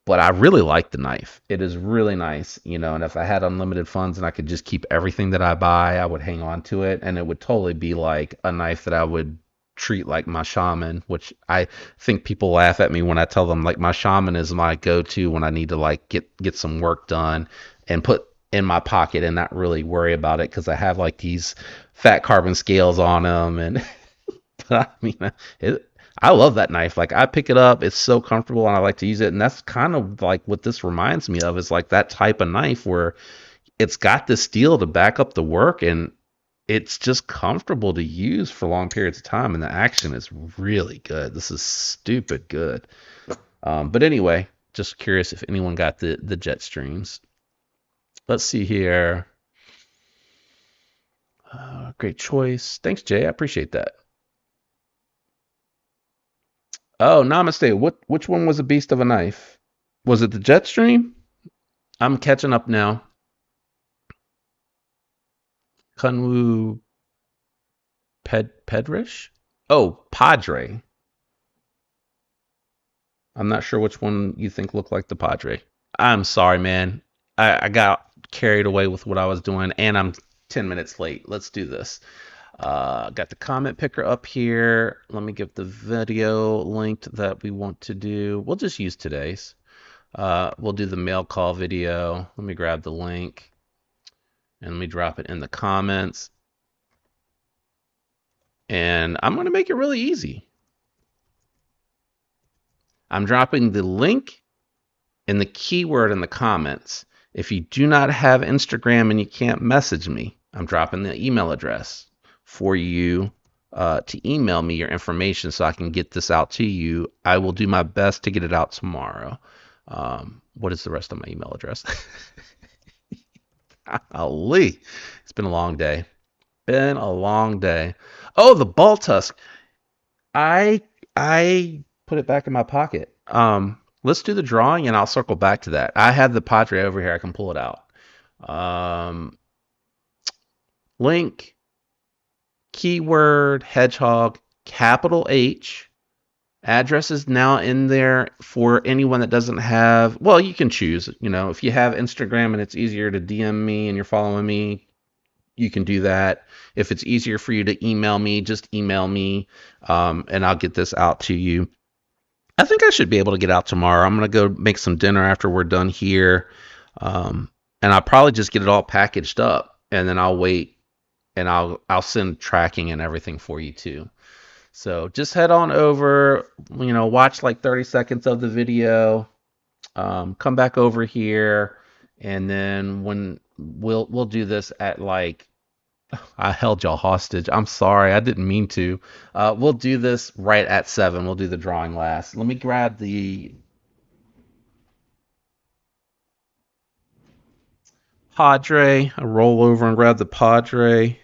but I really like the knife. It is really nice, and if I had unlimited funds and I could just keep everything that I buy, I would hang on to it, and it would totally be like a knife that I would treat like my shaman, which I think people laugh at me when I tell them like my shaman is my go-to when I need to like get some work done and put in my pocket and not really worry about it because I have like these fat carbon scales on them and but I mean, it, I love that knife. Like, I pick it up, it's so comfortable, and I like to use it. And that's kind of like what this reminds me of, is like that type of knife where it's got the steel to back up the work, and it's just comfortable to use for long periods of time. And the action is really good. This is stupid good. But anyway, just curious if anyone got the jet streams. Let's see here. Great choice. Thanks, Jay. I appreciate that. Oh, Namaste. Which one was a beast of a knife? Was it the Jetstream? I'm catching up now. Kunwu Pedrish? Oh, Padre. I'm not sure which one you think looked like the Padre. I'm sorry, man. I got carried away with what I was doing, and I'm 10 minutes late. Let's do this. Got the comment picker up here. Let me give the video linked that we want to do. We'll just use today's. We'll do the mail call video. Let me grab the link and let me drop it in the comments. And I'm going to make it really easy. I'm dropping the link and the keyword in the comments. If you do not have Instagram and you can't message me, I'm dropping the email address for you to email me your information so I can get this out to you. I will do my best to get it out tomorrow. What is the rest of my email address? Golly, it's been a long day. Been a long day. Oh, the ball tusk. I put it back in my pocket. Let's do the drawing and I'll circle back to that. I have the Padre over here. I can pull it out. Link, keyword, hedgehog, capital H. Address is now in there for anyone that doesn't have. Well, you can choose. If you have Instagram and it's easier to DM me and you're following me, you can do that. If it's easier for you to email me, just email me, and I'll get this out to you. I think I should be able to get out tomorrow. I'm gonna go make some dinner after we're done here, and I'll probably just get it all packaged up, and then I'll wait, and I'll send tracking and everything for you too. So just head on over, watch like 30 seconds of the video, come back over here, and then when we'll do this at like I held y'all hostage. I'm sorry. I didn't mean to. We'll do this right at 7. We'll do the drawing last. Let me grab the Padre. I roll over and grab the Padre.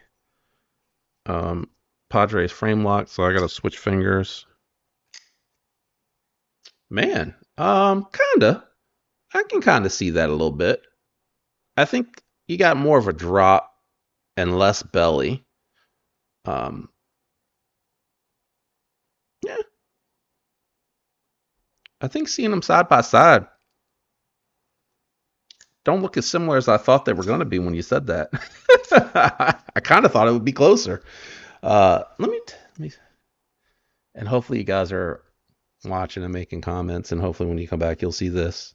Um, Padre's frame locked, so I gotta switch fingers. Man, kinda. I can kind of see that a little bit. I think you got more of a drop and less belly. Um, yeah, I think seeing them side by side don't look as similar as I thought they were going to be when you said that. I kind of thought it would be closer. Let me, and hopefully you guys are watching and making comments, and hopefully when you come back, you'll see this.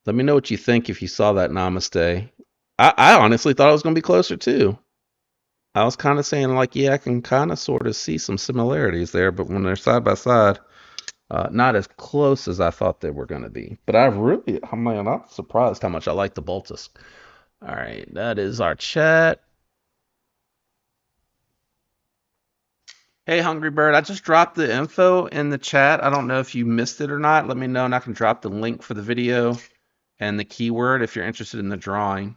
Let me know what you think if you saw that namaste. I honestly thought it was going to be closer too. I was kind of saying like, yeah, I can kind of sort of see some similarities there, but when they're side by side, not as close as I thought they were going to be. But I mean, I'm not surprised how much I like the Boltus. All right, that is our chat. Hey, Hungry Bird, I just dropped the info in the chat. I don't know if you missed it or not. Let me know, and I can drop the link for the video and the keyword if you're interested in the drawing.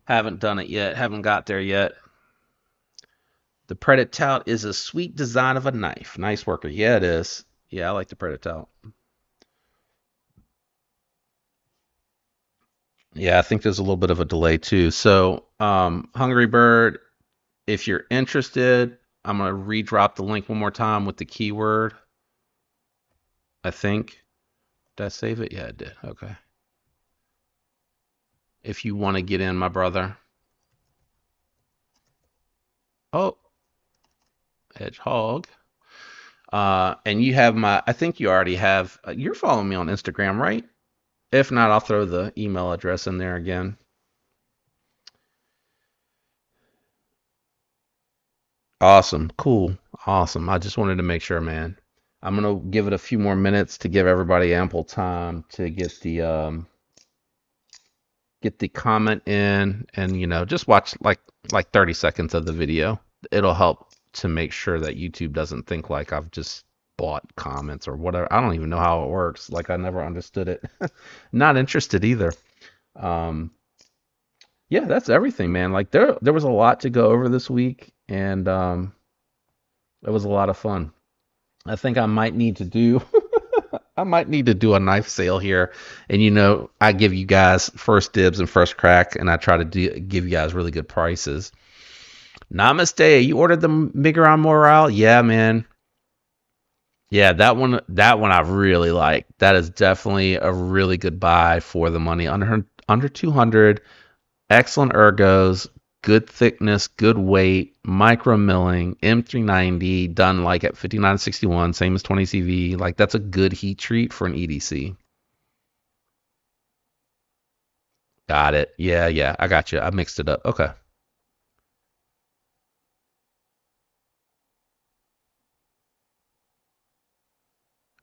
Haven't done it yet. Haven't got there yet. The Predator Tout is a sweet design of a knife. Nice worker. Yeah, it is. Yeah, I like the Predator Tout. Yeah, I think there's a little bit of a delay too. So, Hungry Bird, if you're interested, I'm gonna redrop the link one more time with the keyword. I think. Did I save it? Yeah, I did. Okay. If you want to get in, my brother. Oh, Hedgehog. And you have I think you already have, you're following me on Instagram, right? If not, I'll throw the email address in there again. Awesome. Cool. Awesome. I just wanted to make sure, man. I'm gonna give it a few more minutes to give everybody ample time to get the comment in, and just watch like 30 seconds of the video. It'll help to make sure that YouTube doesn't think like I've just bought comments or whatever. I don't even know how it works. Like I never understood it. Not interested either. Um, yeah, that's everything, man. Like there was a lot to go over this week, and it was a lot of fun. I think I might need to do I might need to do a knife sale here. And I give you guys first dibs and first crack, and I try to give you guys really good prices. Namaste. You ordered the Migron Morale? Yeah, man. Yeah, that one I really like. That is definitely a really good buy for the money. Under 200, excellent ergos, good thickness, good weight, micro milling, M390, done like at 5961, same as 20 CV. Like that's a good heat treat for an EDC. Got it. Yeah, yeah, I got you. I mixed it up. Okay.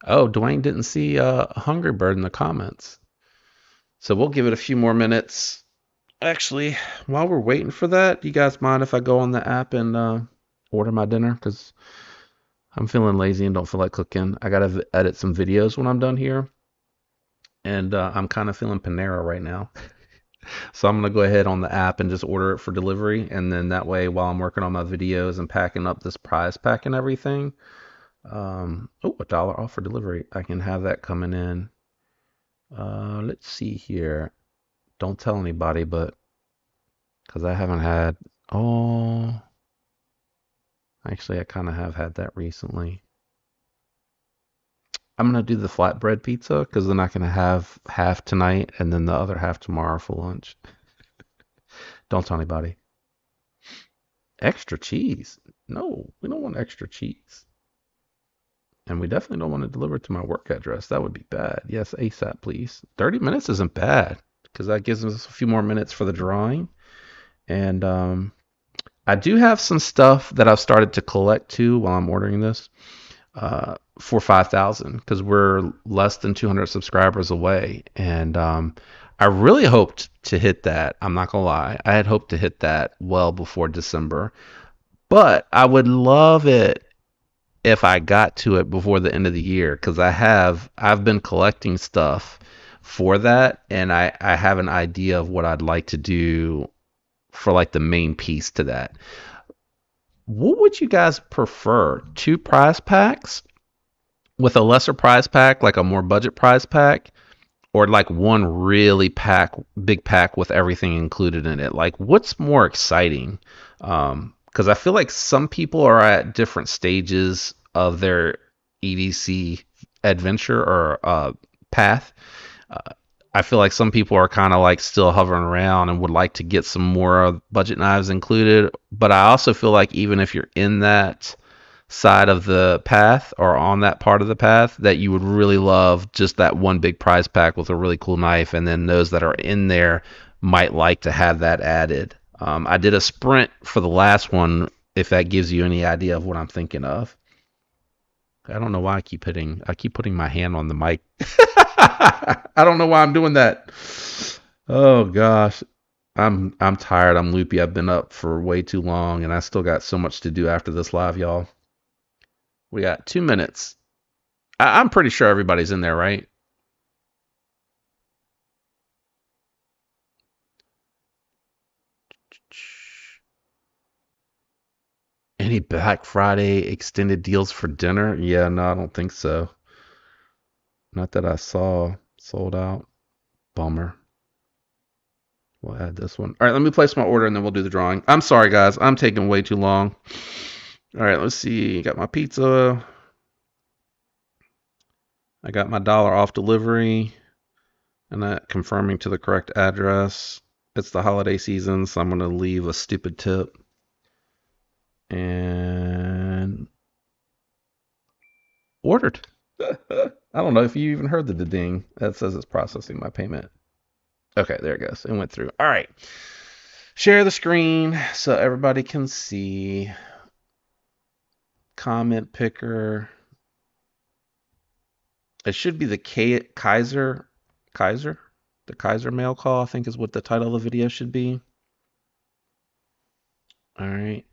Oh, Dwayne didn't see Hungry Bird in the comments. So we'll give it a few more minutes. Actually, while we're waiting for that, you guys mind if I go on the app and order my dinner? Because I'm feeling lazy and don't feel like cooking. I gotta edit some videos when I'm done here, and I'm kind of feeling Panera right now. So I'm gonna go ahead on the app and just order it for delivery, and then that way, while I'm working on my videos and packing up this prize pack and everything, $1 off for delivery. I can have that coming in. Let's see here. Don't tell anybody, but because I haven't had. Oh, actually, I kind of have had that recently. I'm gonna do the flatbread pizza because then I can have half tonight and then the other half tomorrow for lunch. Don't tell anybody. Extra cheese? No, we don't want extra cheese. And we definitely don't want to deliver it to my work address. That would be bad. Yes, ASAP, please. 30 minutes isn't bad because that gives us a few more minutes for the drawing. And I do have some stuff that I've started to collect too while I'm ordering this. for 5,000 because we're less than 200 subscribers away. And I really hoped to hit that. I'm not going to lie. I had hoped to hit that well before December. But I would love it if I got to it before the end of the year because I've been collecting stuff for that, and I have an idea of what I'd like to do for like the main piece to that. What would you guys prefer? Two prize packs with a lesser prize pack, like a more budget prize pack, or like one really big pack with everything included in it? Like, what's more exciting? Because I feel like some people are at different stages of their EDC adventure or path. Uh, I feel like some people are kind of like still hovering around and would like to get some more budget knives included. But I also feel like even if you're in that side of the path or on that part of the path, that you would really love just that one big prize pack with a really cool knife, and then those that are in there might like to have that added. I did a sprint for the last one, if that gives you any idea of what I'm thinking of. I don't know why I keep putting my hand on the mic. I don't know why I'm doing that. Oh gosh. I'm tired. I'm loopy. I've been up for way too long and I still got so much to do after this live, y'all. We got 2 minutes. I'm pretty sure everybody's in there, right? Any Black Friday extended deals for dinner? Yeah, no, I don't think so. Not that I saw. Sold out. Bummer. We'll add this one. All right, let me place my order and then we'll do the drawing. I'm sorry, guys. I'm taking way too long. All right, let's see. Got my pizza. I got my dollar off delivery. And that confirming to the correct address. It's the holiday season, so I'm going to leave a stupid tip. And ordered. I don't know if you even heard the ding that says it's processing my payment. Okay, there it goes. It went through. All right. Share the screen so everybody can see. Comment picker. It should be the Kaiser. The Kaiser mail call, I think is what the title of the video should be. All right.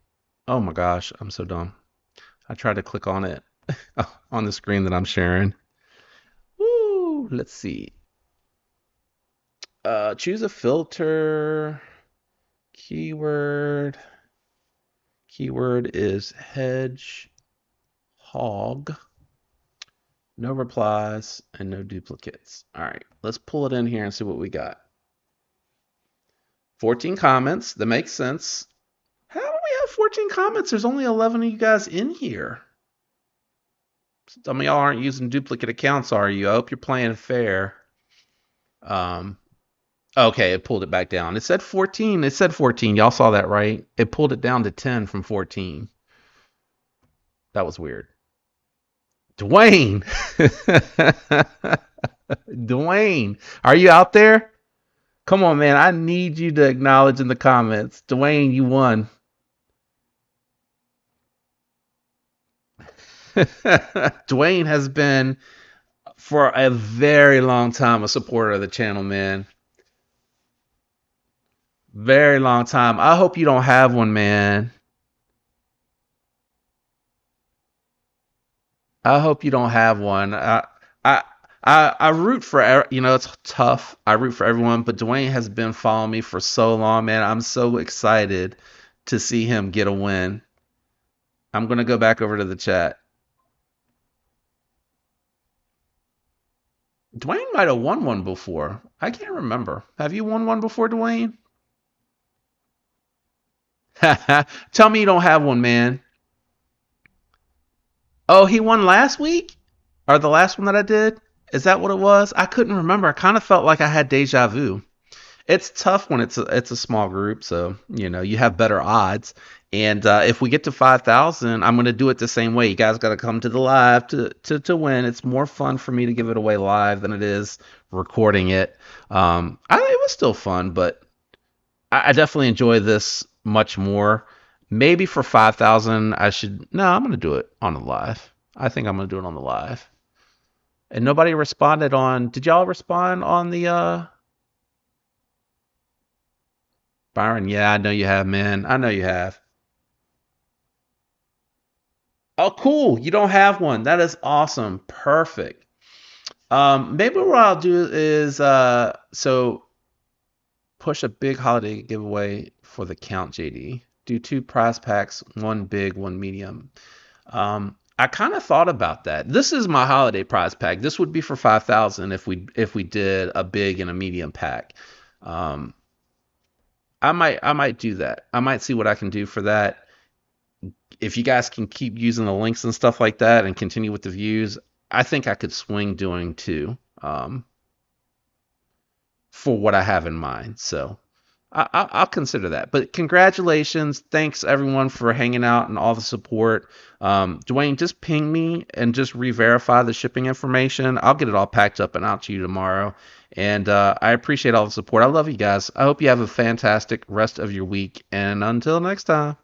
Oh my gosh, I'm so dumb. I tried to click on it on the screen that I'm sharing. Woo, let's see. Choose a filter. Keyword. Keyword is hedge hog. No replies and no duplicates. All right, let's pull it in here and see what we got. 14 comments. That makes sense. How do we have 14 comments? There's only 11 of you guys in here. Some of y'all aren't using duplicate accounts, are you? I hope you're playing fair. Okay, it pulled it back down. It said 14. It said 14. Y'all saw that, right? It pulled it down to 10 from 14. That was weird. Dwayne. Dwayne, are you out there? Come on, man. I need you to acknowledge in the comments. Dwayne, you won. Dwayne has been, for a very long time, a supporter of the channel, man. Very long time. I hope you don't have one, man. I hope you don't have one. I, I root for, it's tough. I root for everyone, but Dwayne has been following me for so long, man. I'm so excited to see him get a win. I'm going to go back over to the chat. Dwayne might have won one before. I can't remember. Have you won one before, Dwayne? Tell me you don't have one, man. Oh, he won last week? Or the last one that I did? Is that what it was? I couldn't remember. I kind of felt like I had deja vu. It's tough when it's a small group, so you have better odds. And if we get to 5,000, I'm gonna do it the same way. You guys got to come to the live to win. It's more fun for me to give it away live than it is recording it. It was still fun, but I definitely enjoy this much more. Maybe for 5,000, I should. No, I'm gonna do it on the live. I think I'm gonna do it on the live. And nobody responded on. Did y'all respond on the Byron? Yeah, I know you have, man. I know you have. Oh, cool. You don't have one. That is awesome. Perfect. Maybe what I'll do is so push a big holiday giveaway for the count, JD. Do two prize packs, one big, one medium. I kind of thought about that. This is my holiday prize pack. This would be for 5,000 if we did a big and a medium pack. Um, I might do that. I might see what I can do for that. If you guys can keep using the links and stuff like that and continue with the views, I think I could swing doing two for what I have in mind. So I'll consider that. But congratulations. Thanks everyone for hanging out and all the support. Dwayne, just ping me and just re-verify the shipping information. I'll get it all packed up and out to you tomorrow. And I appreciate all the support. I love you guys. I hope you have a fantastic rest of your week. And until next time.